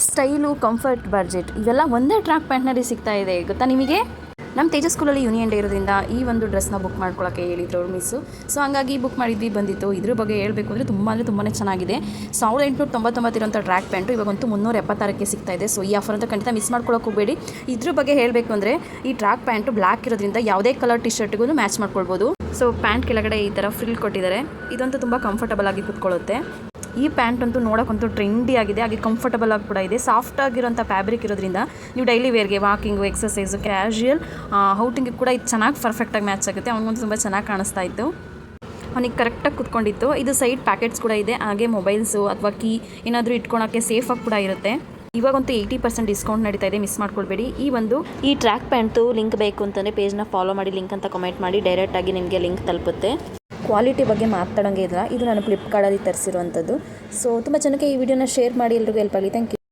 Style, comfort, budget ಇವೆಲ್ಲ ಒಂದೇ track ಪ್ಯಾಂಟ್ನಲ್ಲಿ ಸಿಗ್ತಾ ಇದೆ ಗೊತ್ತಾ ನಿಮಗೆ. ನಮ್ಮ ತೇಜಸ್ ಸ್ಕೂಲಲ್ಲಿ ಯೂನಿಯನ್ ಡೇ ಇರೋದ್ರಿಂದ ಈ ಒಂದು ಡ್ರೆಸ್ನ ಬುಕ್ ಮಾಡ್ಕೊಳ್ಳೋಕ್ಕೆ ಹೇಳಿದ್ರು ಅವ್ರು ಮಿಸ್ಸು. ಸೊ ಹಂಗಾಗಿ ಬುಕ್ ಮಾಡಿದ್ವಿ, ಬಂದಿತ್ತು. ಇದ್ರ ಬಗ್ಗೆ ಹೇಳಬೇಕು ಅಂದರೆ ತುಂಬಾ ಚೆನ್ನಾಗಿದೆ. 1899 ಇರೋಂಥ ಟ್ರ್ಯಾಕ್ ಪ್ಯಾಂಟು ಇವಾಗಂತೂ 376ಕ್ಕೆ ಸಿಗ್ತಾ ಇದೆ. ಸೊ ಈ ಆಫರ್ ಅಂತ ಖಂಡಿತ ಮಿಸ್ ಮಾಡ್ಕೊಳ್ಳೋಕೆ ಹೋಗಬೇಡಿ. ಇದ್ರ ಬಗ್ಗೆ ಹೇಳಬೇಕು ಅಂದರೆ ಈ ಟ್ರ್ಯಾಕ್ ಪ್ಯಾಂಟು ಬ್ಲ್ಯಾಕ್ ಇರೋದ್ರಿಂದ ಯಾವುದೇ ಕಲರ್ ಟಿ ಶರ್ಟ್ಗೂ ಮ್ಯಾಚ್ ಮಾಡ್ಕೊಳ್ಬೋದು. ಸೊ ಪ್ಯಾಂಟ್ ಕೆಳಗಡೆ ಈ ಥರ ಫ್ರಿಲ್ ಕೊಟ್ಟಿದ್ದಾರೆ. ಇದಂತೂ ತುಂಬ ಕಂಫರ್ಟಬಲ್ ಆಗಿ ಕೂತ್ಕೊಳ್ಳುತ್ತೆ. ಈ ಪ್ಯಾಂಟ್ ಅಂತೂ ನೋಡೋಕ್ಕಂತೂ ಟ್ರೆಂಡಿ ಆಗಿದೆ, ಹಾಗೆ ಕಂಫರ್ಟಬಲ್ ಆಗಿ ಕೂಡ ಇದೆ. ಸಾಫ್ಟ್ ಆಗಿರೋಂಥ ಫ್ಯಾಬ್ರಿಕ್ ಇರೋದ್ರಿಂದ ನೀವು ಡೈಲಿ ವೇರ್ಗೆ, ವಾಕಿಂಗು, ಎಕ್ಸಸೈಸು, ಕ್ಯಾಶುಯಲ್ ಔಟಿಂಗಿಗೆ ಕೂಡ ಇದು ಚೆನ್ನಾಗಿ ಪರ್ಫೆಕ್ಟಾಗಿ ಮ್ಯಾಚ್ ಆಗುತ್ತೆ. ಅವನಿಗಂತೂ ತುಂಬ ಚೆನ್ನಾಗಿ ಕಾಣಿಸ್ತಾ ಇತ್ತು, ಅವನಿಗೆ ಕರೆಕ್ಟಾಗಿ ಕುತ್ಕೊಂಡಿತ್ತು. ಇದು ಸೈಡ್ ಪ್ಯಾಕೆಟ್ಸ್ ಕೂಡ ಇದೆ, ಹಾಗೆ ಮೊಬೈಲ್ಸು ಅಥವಾ ಕೀ ಏನಾದರೂ ಇಟ್ಕೊಳಕ್ಕೆ ಸೇಫಾಗಿ ಕೂಡ ಇರುತ್ತೆ. ಇವಾಗಂತೂ 80% ಡಿಸ್ಕೌಂಟ್ ನಡೀತಾ ಇದೆ, ಮಿಸ್ ಮಾಡ್ಕೊಳ್ಬೇಡಿ. ಈ ಟ್ರ್ಯಾಕ್ ಪ್ಯಾಂಟು ಲಿಂಕ್ ಬೇಕು ಅಂತಂದರೆ ಪೇಜ್ನ ಫಾಲೋ ಮಾಡಿ, ಲಿಂಕ್ ಅಂತ ಕಮೆಂಟ್ ಮಾಡಿ, ಡೈರೆಕ್ಟಾಗಿ ನಿಮಗೆ ಲಿಂಕ್ ತಲುಪುತ್ತೆ. ಕ್ವಾಲಿಟಿ ಬಗ್ಗೆ ಮಾತಾಡೋಂಗೆ ಇಲ್ಲ, ಇದು ನಾನು ಫ್ಲಿಪ್ಕಾರ್ಟಲ್ಲಿ ತರಿಸಿರುವಂಥದ್ದು. ಸೊ ತುಂಬ ಜನಕ್ಕೆ ಈ ವಿಡಿಯೋನ ಶೇರ್ ಮಾಡಿ, ಎಲ್ರಿಗೂ ಹೆಲ್ಪ್ ಆಗಲಿ. Thank you.